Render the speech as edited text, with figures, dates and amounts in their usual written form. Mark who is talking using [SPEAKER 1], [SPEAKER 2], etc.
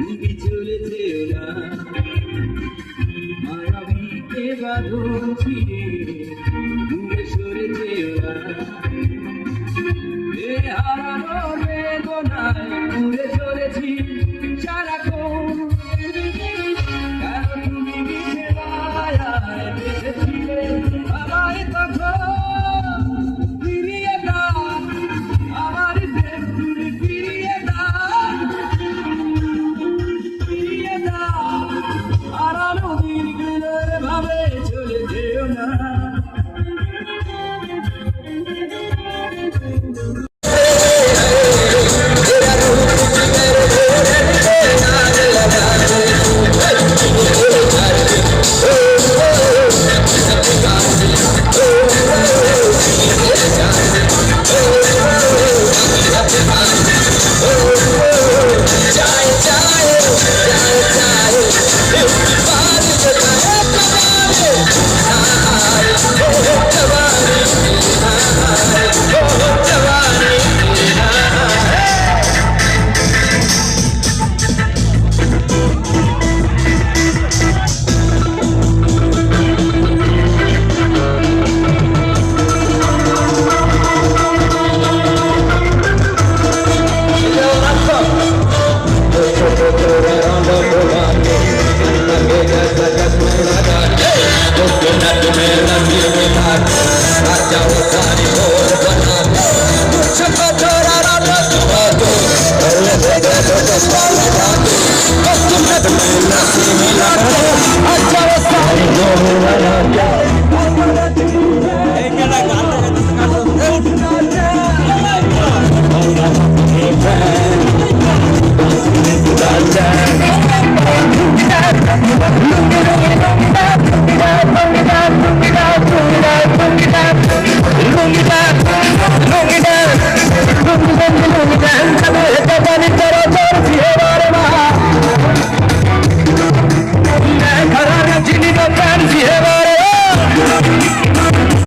[SPEAKER 1] তুমি চলেছে না মায়াবীকে বাঁধন ছিঁড়ে দূরে সরেছে না হারানোর বেদনায় ঘুরে চলেছি সারাক্ষণ কেন তুমি মিশে মায়ায় বেঁধেছিলে আমায় তখন ফিরিয়ে দাও আমার প্রেম তুমি ফিরিয়ে দাও ফিরিয়ে দাও হারানো দিনগুলোর ভাবে চলে যেও না
[SPEAKER 2] अच्छा